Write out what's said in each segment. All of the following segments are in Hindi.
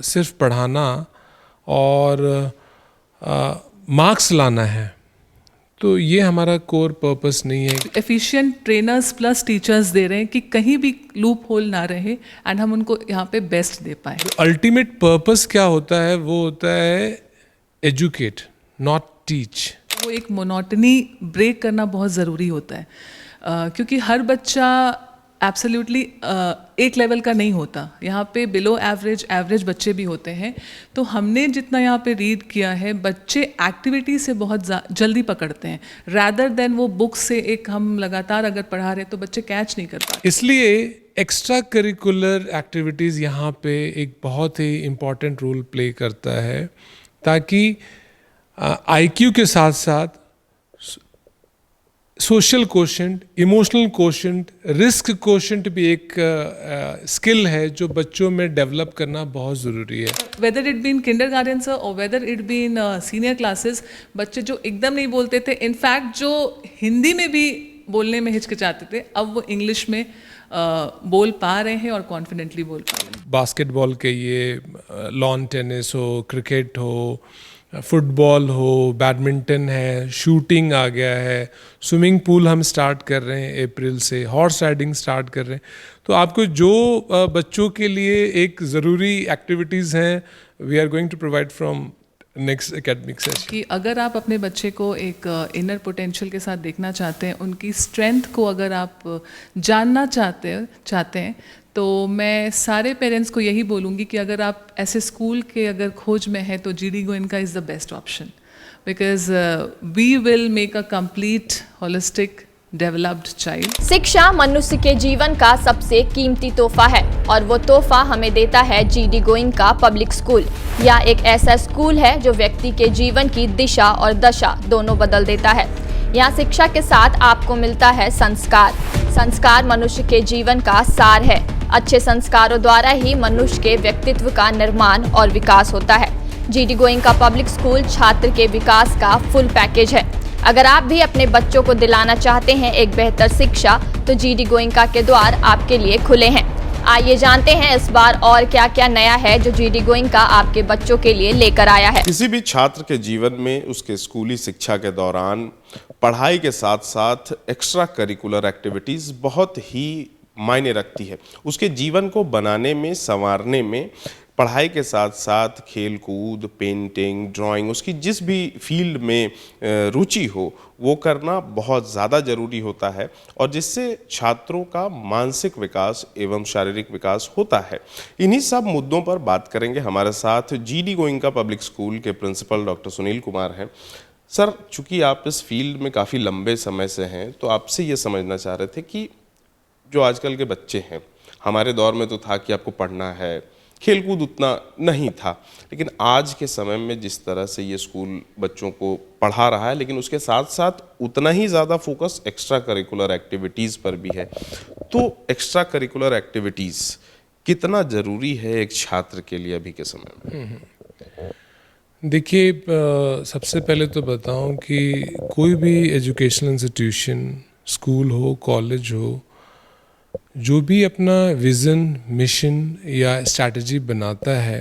सिर्फ पढ़ाना और मार्क्स लाना है, तो ये हमारा कोर पर्पस नहीं है। एफिशिएंट ट्रेनर्स प्लस टीचर्स दे रहे हैं कि कहीं भी लूप होल ना रहे एंड हम उनको यहाँ पे बेस्ट दे पाए। अल्टीमेट पर्पस क्या होता है? वो होता है एजुकेट, नॉट टीच। वो एक मोनोटनी ब्रेक करना बहुत ज़रूरी होता है, क्योंकि हर बच्चा एब्सोल्युटली एक लेवल का नहीं होता। यहाँ पे बिलो एवरेज एवरेज बच्चे भी होते हैं। तो हमने जितना यहाँ पे रीड किया है, बच्चे एक्टिविटी से बहुत जल्दी पकड़ते हैं, रैदर देन वो बुक से एक हम लगातार अगर पढ़ा रहे तो बच्चे कैच नहीं कर पाते। इसलिए एक्स्ट्रा करिकुलर एक्टिविटीज़ यहाँ पे एक बहुत ही इम्पॉर्टेंट रोल प्ले करता है, ताकि IQ के साथ साथ social quotient, emotional quotient, risk quotient भी एक स्किल है जो बच्चों में डेवलप करना बहुत ज़रूरी है। Whether it be in kindergarten sir और whether it be in senior classes, बच्चे जो एकदम नहीं बोलते थे, इनफैक्ट जो हिंदी में भी बोलने में हिचकिचाते थे, अब वो इंग्लिश में बोल पा रहे हैं और कॉन्फिडेंटली बोल पा रहे हैं। बास्केटबॉल के ये लॉन टेनिस हो, क्रिकेट हो, फुटबॉल हो, बैडमिंटन है, शूटिंग आ गया है, स्विमिंग पूल हम स्टार्ट कर रहे हैं अप्रैल से, हॉर्स राइडिंग स्टार्ट कर रहे हैं। तो आपको जो बच्चों के लिए एक ज़रूरी एक्टिविटीज़ हैं, we are going to provide from next academic session. कि अगर आप अपने बच्चे को एक इनर पोटेंशियल के साथ देखना चाहते हैं, उनकी स्ट्रेंथ को अगर आप जानना चाहते हैं, तो मैं सारे पेरेंट्स को यही बोलूँगी कि अगर आप ऐसे स्कूल के अगर खोज में हैं तो GD Goenka is the best option, because we will make a complete holistic developed child. शिक्षा मनुष्य के जीवन का सबसे कीमती तोहफा है और वो तोहफा हमें देता है GD गोयनका पब्लिक स्कूल। यह एक ऐसा स्कूल है जो व्यक्ति के जीवन की दिशा और दशा दोनों बदल देता है। यहाँ शिक्षा के साथ आपको मिलता है संस्कार। संस्कार मनुष्य के जीवन का सार है। अच्छे संस्कारों द्वारा ही मनुष्य के व्यक्तित्व का निर्माण और विकास होता है। GD गोयनका पब्लिक स्कूल छात्र के विकास का फुल पैकेज है। अगर आप भी अपने बच्चों को दिलाना चाहते हैं एक बेहतर शिक्षा, तो GD गोयनका के द्वार आपके लिए खुले हैं। आइए जानते हैं इस बार और क्या क्या नया है जो GD गोयनका आपके बच्चों के लिए लेकर आया है। किसी भी छात्र के जीवन में उसके स्कूली शिक्षा के दौरान पढ़ाई के साथ साथ एक्स्ट्रा करिकुलर एक्टिविटीज़ बहुत ही मायने रखती है। उसके जीवन को बनाने में, संवारने में पढ़ाई के साथ साथ खेल कूद, पेंटिंग, ड्राइंग, उसकी जिस भी फील्ड में रुचि हो वो करना बहुत ज़्यादा ज़रूरी होता है, और जिससे छात्रों का मानसिक विकास एवं शारीरिक विकास होता है। इन्हीं सब मुद्दों पर बात करेंगे। हमारे साथ GD गोयनका पब्लिक स्कूल के प्रिंसिपल डॉक्टर सुनील कुमार हैं। सर, चूँकि आप इस फील्ड में काफ़ी लंबे समय से हैं, तो आपसे ये समझना चाह रहे थे कि जो आजकल के बच्चे हैं, हमारे दौर में तो था कि आपको पढ़ना है, खेलकूद उतना नहीं था, लेकिन आज के समय में जिस तरह से ये स्कूल बच्चों को पढ़ा रहा है, लेकिन उसके साथ साथ उतना ही ज़्यादा फोकस एक्स्ट्रा करिकुलर एक्टिविटीज़ पर भी है। तो एक्स्ट्रा करिकुलर एक्टिविटीज़ कितना ज़रूरी है एक छात्र के लिए अभी के समय में? देखिए, सबसे पहले तो बताऊं कि कोई भी एजुकेशनल इंस्टीट्यूशन, स्कूल हो, कॉलेज हो, जो भी अपना विज़न, मिशन या स्ट्रैटेजी बनाता है,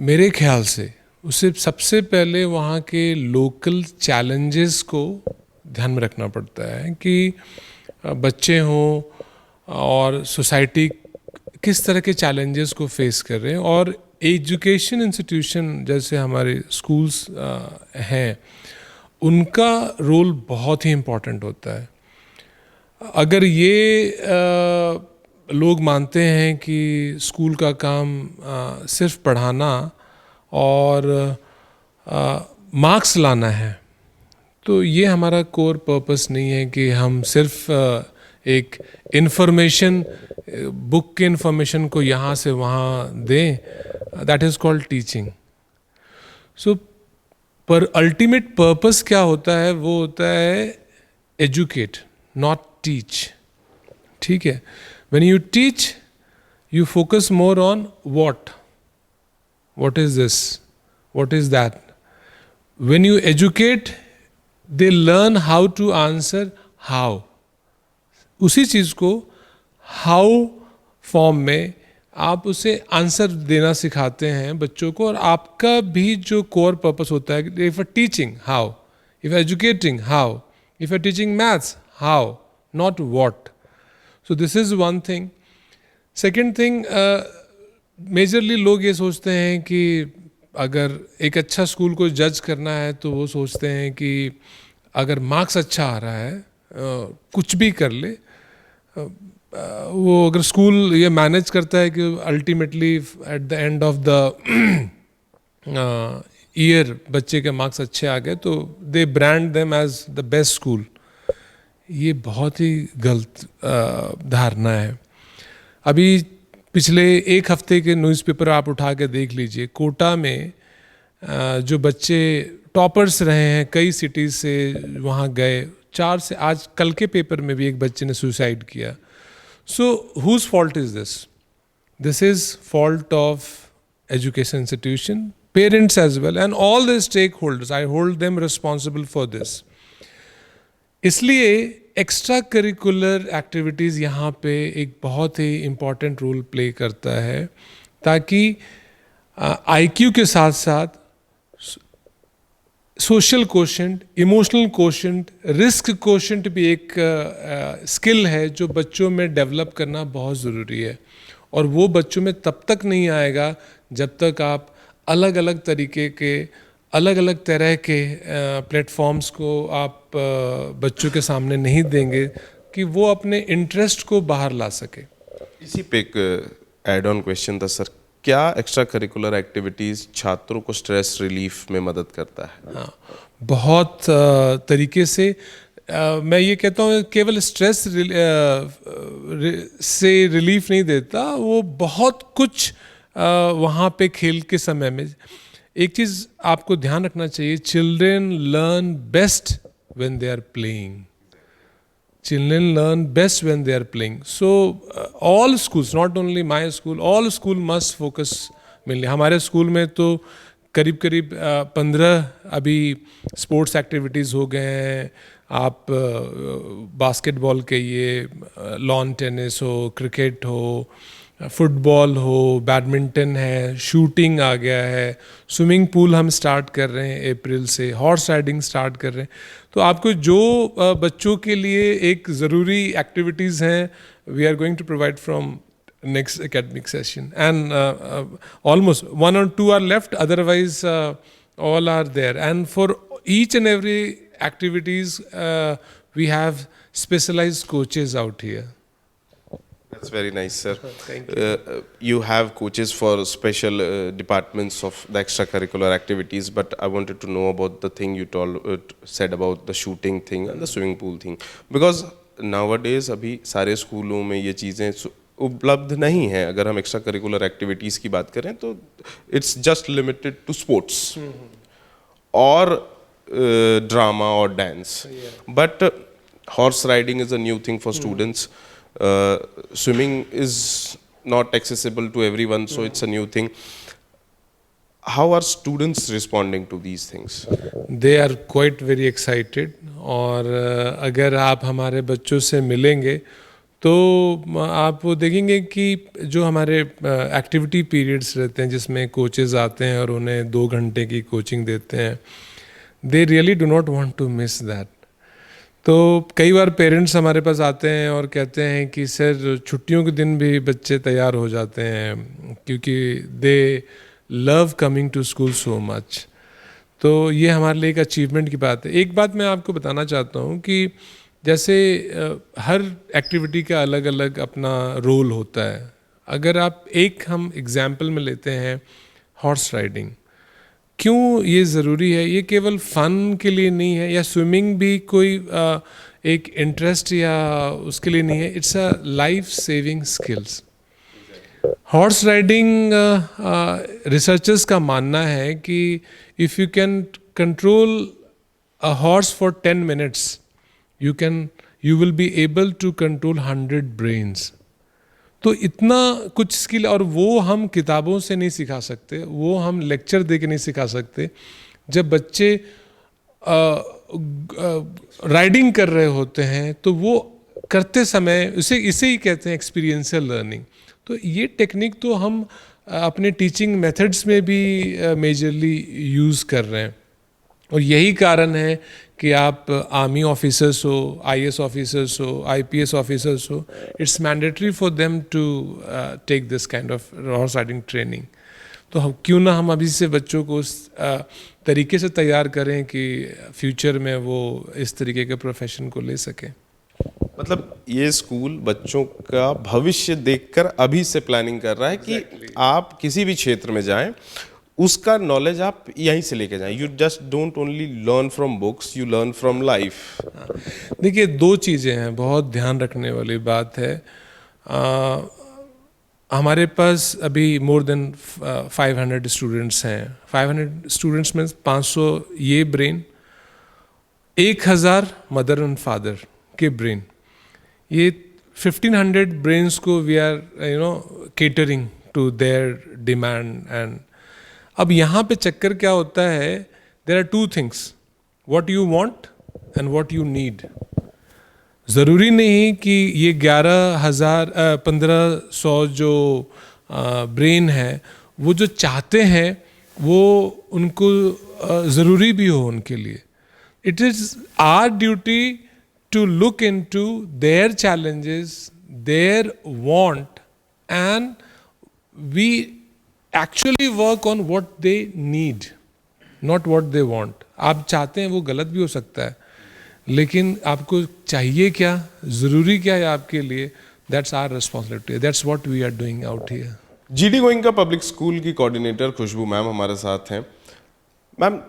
मेरे ख्याल से उसे सबसे पहले वहाँ के लोकल चैलेंजेस को ध्यान में रखना पड़ता है कि बच्चे हों और सोसाइटी किस तरह के चैलेंजेस को फेस कर रहे हैं। और एजुकेशन इंस्टीट्यूशन जैसे हमारे स्कूल्स हैं, उनका रोल बहुत ही इम्पोर्टेंट होता है। अगर ये लोग मानते हैं कि स्कूल का काम सिर्फ पढ़ाना और मार्क्स लाना है, तो ये हमारा कोर पर्पस नहीं है कि हम सिर्फ एक इन्फॉर्मेशन, बुक के इन्फॉर्मेशन को यहाँ से वहाँ दें। That is called teaching. So पर अल्टीमेट पर्पस क्या होता है? वो होता है एजुकेट, नॉट टीच। ठीक है? When you teach, you focus more on what is this, what is that. When you educate, they learn how to answer how. उसी चीज़ को how फॉर्म में आप उसे आंसर देना सिखाते हैं बच्चों को, और आपका भी जो कोर पर्पस होता है, if teaching how, if educating how, if teaching maths how, not what. So this is one thing. Second thing, majorly लोग ये सोचते हैं कि अगर एक अच्छा स्कूल को जज करना है तो वो सोचते हैं कि अगर मार्क्स अच्छा आ रहा है, कुछ भी कर ले, वो अगर स्कूल ये मैनेज करता है कि ultimately at the end of the year बच्चे के मार्क्स अच्छे आ गए तो they brand them as the best school. ये बहुत ही गलत धारणा है. अभी पिछले एक हफ्ते के न्यूज़पेपर आप उठा के देख लीजिए, कोटा में जो बच्चे टॉपर्स रहे हैं कई सिटीज़ से वहाँ गए, 4 से आज कल के पेपर में भी एक बच्चे ने सुसाइड किया. So whose fault is this? This is fault of education institution, parents as well, and all the stakeholders. I hold them responsible for this. इसलिए एक्स्ट्रा करिकुलर एक्टिविटीज़ यहाँ पे एक बहुत ही इम्पॉर्टेंट रोल प्ले करता है, ताकि आईक्यू के साथ साथ social quotient, emotional quotient, risk quotient भी एक स्किल है जो बच्चों में डेवलप करना बहुत ज़रूरी है. और वो बच्चों में तब तक नहीं आएगा जब तक आप अलग अलग तरीके के, अलग अलग तरह के प्लेटफॉर्म्स को आप बच्चों के सामने नहीं देंगे कि वो अपने इंटरेस्ट को बाहर ला सके. इसी पे एक एड ऑन क्वेश्चन था सर, क्या एक्स्ट्रा करिकुलर एक्टिविटीज़ छात्रों को स्ट्रेस रिलीफ में मदद करता है? हाँ, बहुत तरीके से. मैं ये कहता हूँ केवल स्ट्रेस से रिलीफ नहीं देता, वो बहुत कुछ वहाँ पे खेल के समय में. एक चीज़ आपको ध्यान रखना चाहिए, children learn best when they are playing. Children learn best when they are playing. So all schools, not only my school, all school must focus mainly. हमारे स्कूल में तो करीब करीब 15 अभी स्पोर्ट्स एक्टिविटीज़ हो गए हैं. आप बास्केटबॉल कहिए, लॉन टेनिस हो, क्रिकेट हो, फुटबॉल हो, बैडमिंटन है, शूटिंग आ गया है, स्विमिंग पूल हम स्टार्ट कर रहे हैं अप्रैल से, हॉर्स राइडिंग स्टार्ट कर रहे हैं. तो आपको जो बच्चों के लिए एक ज़रूरी एक्टिविटीज़ हैं, we are going to provide from next academic session, and almost 1 or 2 are left, otherwise all are there. And for each and every activities we have specialized coaches out here. That's very nice, sir. Thank you. You have coaches for special departments of the extracurricular activities, but I wanted to know about the thing you said about the shooting thing and the swimming pool thing, because nowadays अभी सारे स्कूलों में ये चीज़ें उपलब्ध नहीं हैं. अगर हम एक्स्ट्रा करिकुलर एक्टिविटीज़ की बात करें तो it's just limited to sports और ड्रामा और dance. But horse riding is a new thing for students. Swimming is not accessible to everyone, so it's a new thing. How are students responding to these things? They are quite very excited. और अगर आप हमारे बच्चों से मिलेंगे तो आप वो देखेंगे कि जो हमारे एक्टिविटी पीरियड्स रहते हैं जिसमें कोचेस आते हैं और उन्हें 2 घंटे की कोचिंग देते हैं, they really do not want to miss that. तो कई बार पेरेंट्स हमारे पास आते हैं और कहते हैं कि सर छुट्टियों के दिन भी बच्चे तैयार हो जाते हैं क्योंकि they love coming to school so much. तो ये हमारे लिए एक अचीवमेंट की बात है. एक बात मैं आपको बताना चाहता हूँ कि जैसे हर एक्टिविटी का अलग अलग अपना रोल होता है. अगर आप हम एग्जाम्पल में लेते हैं हॉर्स राइडिंग, क्यों ये ज़रूरी है? ये केवल फ़न के लिए नहीं है, या स्विमिंग भी कोई एक इंटरेस्ट या उसके लिए नहीं है. It's a life saving skills. Horse riding researchers का मानना है कि if you can control a horse for 10 minutes, you will be able to control 100 brains. तो इतना कुछ स्किल, और वो हम किताबों से नहीं सिखा सकते, वो हम लेक्चर दे के नहीं सिखा सकते. जब बच्चे राइडिंग कर रहे होते हैं तो वो करते समय इसे ही कहते हैं एक्सपीरियंशियल लर्निंग. तो ये टेक्निक तो हम अपने टीचिंग मेथड्स में भी मेजरली यूज़ कर रहे हैं, और यही कारण है कि आप आर्मी ऑफिसर्स हो, आईएएस ऑफिसर्स हो, आईपीएस ऑफिसर्स हो, it's mandatory for them to take this kind of horse riding training. तो हम क्यों ना हम अभी से बच्चों को उस तरीके से तैयार करें कि फ्यूचर में वो इस तरीके के प्रोफेशन को ले सकें। मतलब ये स्कूल बच्चों का भविष्य देखकर अभी से प्लानिंग कर रहा है कि आप किसी भी क्षेत्र में जाएं, उसका नॉलेज आप यहीं से लेके जाएं। You just don't only learn from books, you learn from life. देखिए, दो चीज़ें हैं, बहुत ध्यान रखने वाली बात है। हमारे पास अभी मोर देन 500 स्टूडेंट्स हैं। 500 स्टूडेंट्स में 500 ये ब्रेन, 1000 मदर एंड फादर के ब्रेन, ये 1500 ब्रेन्स को we are catering to their demand. And अब यहाँ पे चक्कर क्या होता है, there are two things, what you want and what you need. ज़रूरी नहीं कि ये 1500 जो ब्रेन है वो जो चाहते हैं वो उनको ज़रूरी भी हो उनके लिए। It is our duty to look into their challenges, their want, and we actually work on what they need, not what they want. आप चाहते हैं वो गलत भी हो सकता है, लेकिन आपको चाहिए क्या, ज़रूरी क्या है आपके लिए, that's our responsibility. That's what we are doing out here. GD going का पब्लिक स्कूल की कोऑर्डिनेटर खुशबू मैम हमारे साथ हैं। मैम,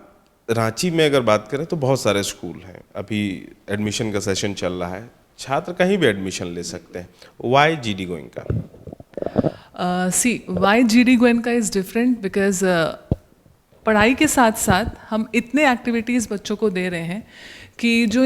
रांची में अगर बात करें तो बहुत सारे स्कूल हैं, अभी एडमिशन का सेशन चल रहा है, छात्र कहीं भी एडमिशन ले सकते हैं। वाई जीडी गोइंग का? सी वाई जीडी गोइंग का इज़ डिफरेंट बिकॉज पढ़ाई के साथ साथ हम इतने एक्टिविटीज़ बच्चों को दे रहे हैं कि जो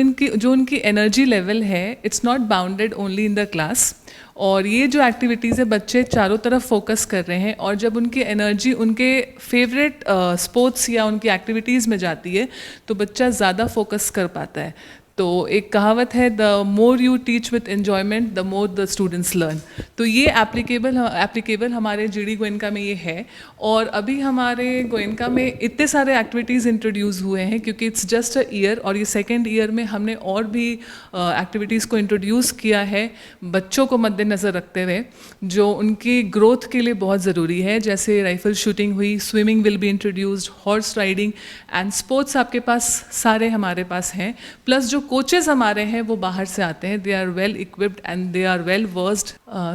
उनकी एनर्जी लेवल है, it's not bounded only in the class. और ये जो एक्टिविटीज़ है, बच्चे चारों तरफ फोकस कर रहे हैं, और जब उनकी एनर्जी उनके फेवरेट स्पोर्ट्स या उनकी एक्टिविटीज़ में जाती है तो बच्चा ज़्यादा फोकस कर पाता है। तो एक कहावत है, the more you teach with enjoyment the more the students learn. तो ये एप्लीकेबल हमारे जीडी गोयनका में ये है। और अभी हमारे गोयनका में इतने सारे एक्टिविटीज़ इंट्रोड्यूस हुए हैं क्योंकि इट्स जस्ट अ ईयर, और ये सेकेंड ईयर में हमने और भी एक्टिविटीज़ को इंट्रोड्यूस किया है बच्चों को मद्देनज़र रखते हुए, जो उनकी ग्रोथ के लिए बहुत ज़रूरी है। जैसे राइफल शूटिंग हुई, swimming will be introduced, horse riding and sports आपके पास सारे हमारे पास हैं। प्लस जो कोचेस हमारे हैं वो बाहर से आते हैं, they are well equipped and they are well versed.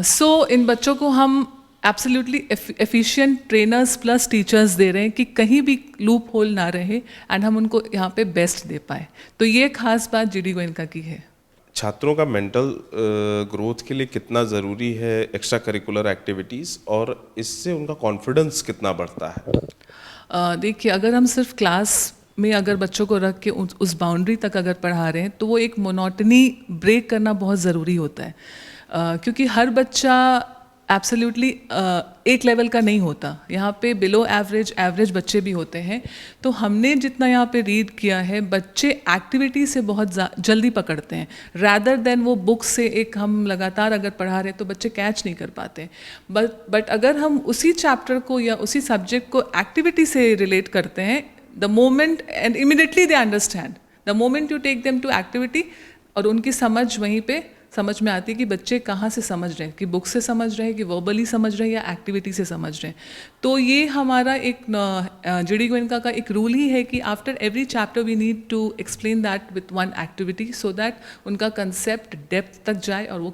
So इन बच्चों को हम absolutely efficient trainers plus teachers दे रहे हैं कि कहीं भी लूप होल ना रहे एंड हम उनको यहाँ पे बेस्ट दे पाए। तो ये खास बात जीडी गोयनका की है। छात्रों का मेंटल ग्रोथ के लिए कितना ज़रूरी है एक्स्ट्रा करिकुलर एक्टिविटीज़, और इससे उनका कॉन्फिडेंस कितना बढ़ता है? देखिए, अगर हम सिर्फ क्लास में अगर बच्चों को रख के उस बाउंड्री तक अगर पढ़ा रहे हैं तो वो एक मोनोटनी ब्रेक करना बहुत ज़रूरी होता है, क्योंकि हर बच्चा एब्सोल्युटली एक लेवल का नहीं होता। यहाँ पे बिलो एवरेज बच्चे भी होते हैं। तो हमने जितना यहाँ पे रीड किया है, बच्चे एक्टिविटी से बहुत जल्दी पकड़ते हैं, रैदर देन वो बुक से एक हम लगातार अगर पढ़ा रहे हैं तो बच्चे कैच नहीं कर पाते। बट अगर हम उसी चैप्टर को या उसी सब्जेक्ट को एक्टिविटी से रिलेट करते हैं, the moment and immediately they understand, the moment you take them to activity, और उनकी समझ वहीं पे समझ में आती है कि बच्चे कहाँ से समझ रहे हैं, कि बुक से समझ रहे हैं, कि वर्बली समझ रहे हैं या एक्टिविटी से समझ रहे हैं। तो ये हमारा एक जीडी गोयनका का एक रूल ही है कि after every chapter we need to explain that with one activity, so that उनका कंसेप्ट डेप्थ तक जाए और वो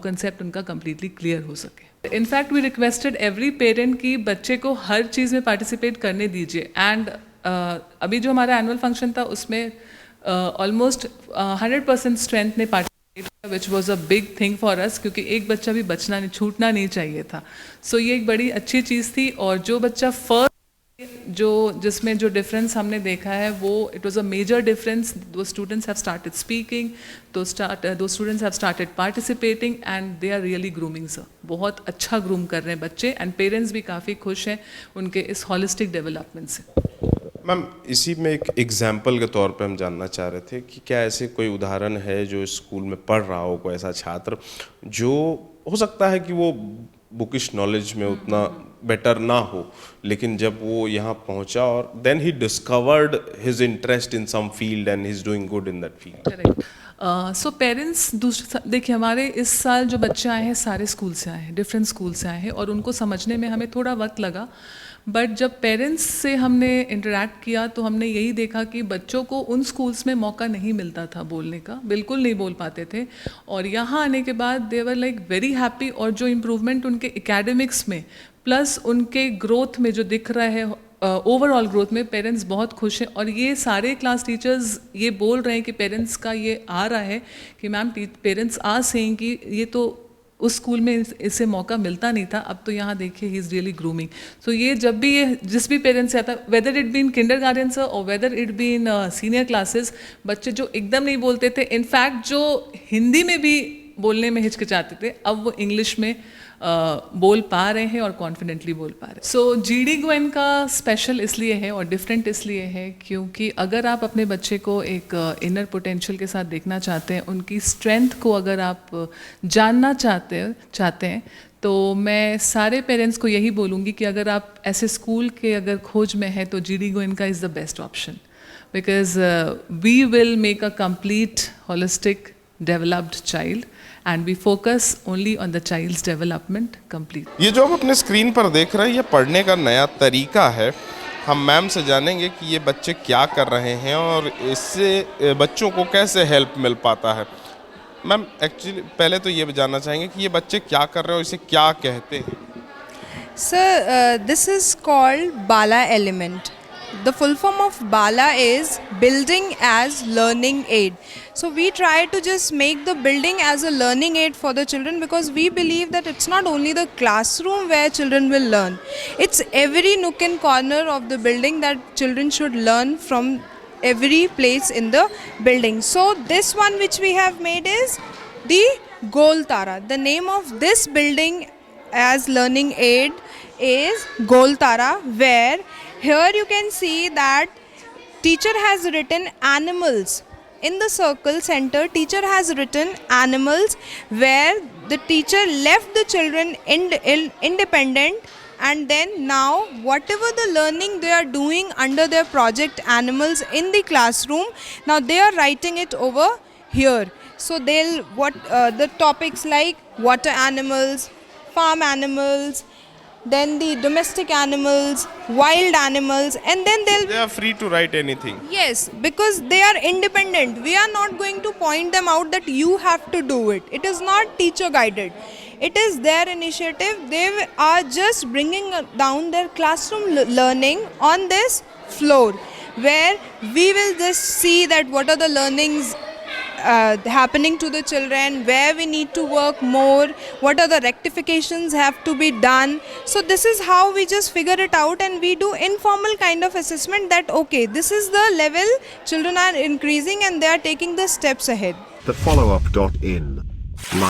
कंसेप्ट उनका कम्प्लीटली क्लियर हो सके। In fact we requested every parent कि बच्चे को हर चीज़ में पार्टिसिपेट करने दीजिए। एंड अभी जो हमारा एनुअल फंक्शन था उसमें ऑलमोस्ट 100% स्ट्रेंथ ने पार्टिसिपेट किया, which was a big thing for us, क्योंकि एक बच्चा भी छूटना नहीं चाहिए था। सो ये एक बड़ी अच्छी चीज़ थी। और जो बच्चा फर्स्ट जिसमें जो डिफरेंस हमने देखा है वो it was a major difference. दो स्टूडेंट्स हैव स्टार्टेड स्पीकिंग, दो students have started participating and they are really grooming sir. बहुत अच्छा ग्रूम कर रहे हैं बच्चे एंड पेरेंट्स भी काफ़ी खुश हैं उनके इस हॉलिस्टिक डेवलपमेंट से। मैम, इसी में एक एग्जाम्पल के तौर पे हम जानना चाह रहे थे कि क्या ऐसे कोई उदाहरण है जो स्कूल में पढ़ रहा हो, कोई ऐसा छात्र जो हो सकता है कि वो बुकिश नॉलेज में उतना बेटर ना हो, लेकिन जब वो यहाँ पहुँचा और then he discovered his interest in some field and he is doing good in that field. Correct. So parents देखिए, हमारे इस साल जो बच्चे आए हैं सारे स्कूल से आए हैं, डिफरेंट स्कूल से आए हैं, और उनको समझने में हमें थोड़ा वक्त लगा। बट जब पेरेंट्स से हमने इंटरेक्ट किया तो हमने यही देखा कि बच्चों को उन स्कूल्स में मौका नहीं मिलता था बोलने का, बिल्कुल नहीं बोल पाते थे, और यहाँ आने के बाद दे वर लाइक वेरी हैप्पी। और जो इम्प्रूवमेंट उनके एकेडमिक्स में प्लस उनके ग्रोथ में जो दिख रहा है, ओवरऑल ग्रोथ में, पेरेंट्स बहुत खुश हैं। और ये सारे क्लास टीचर्स ये बोल रहे हैं कि पेरेंट्स का ये आ रहा है कि मैम पेरेंट्स आर सेइंग कि ये तो उस स्कूल में इससे मौका मिलता नहीं था, अब तो यहाँ देखिए he is really grooming. So ये जब भी ये जिस भी पेरेंट्स से आता, whether it be in kindergarten sir और whether it be in senior classes, बच्चे जो एकदम नहीं बोलते थे, इनफैक्ट जो हिंदी में भी बोलने में हिचकिचाते थे, अब वो इंग्लिश में बोल पा रहे हैं और कॉन्फिडेंटली बोल पा रहे हैं। सो जीडी गोएन का स्पेशल इसलिए है और डिफरेंट इसलिए है क्योंकि अगर आप अपने बच्चे को एक इनर पोटेंशियल के साथ देखना चाहते हैं, उनकी स्ट्रेंथ को अगर आप जानना चाहते हैं, तो मैं सारे पेरेंट्स को यही बोलूँगी कि अगर आप ऐसे स्कूल के अगर खोज में हैं तो GD Goenka is the best option, because we will make a complete holistic developed child and we focus only on the child's development complete. ये जो आप अपने स्क्रीन पर देख रहे हैं ये पढ़ने का नया तरीका है। हम मैम से जानेंगे कि ये बच्चे क्या कर रहे हैं और इससे बच्चों को कैसे हेल्प मिल पाता है। मैम एक्चुअली पहले तो ये जानना चाहेंगे कि ये बच्चे क्या कर रहे हैं और इसे क्या कहते हैं। Sir, this is called Bala element. The full form of Bala is building as learning aid. So we try to just make the building as a learning aid for the children, because we believe that it's not only the classroom where children will learn. It's every nook and corner of the building that children should learn from every place in the building. So this one which we have made is the Gol Tara. The name of this building as learning aid is Gol Tara, where here you can see that teacher has written animals. In the circle center, teacher has written animals, where the teacher left the children independent, and then now whatever the learning they are doing under their project animals in the classroom, now they are writing it over here. So they'll the topics like water animals, farm animals, then the domestic animals, wild animals, and then They are free to write anything. yes, because they are independent. We are not going to point them out that you have to do it. It is not teacher guided. It is their initiative. They are just bringing down their classroom learning on this floor, where we will just see that what are the learnings happening to the children, where we need to work more, what are the rectifications have to be done. So this is how we just figure it out, and we do informal kind of assessment that okay, this is the level children are increasing and they are taking the steps ahead. The follow-up.in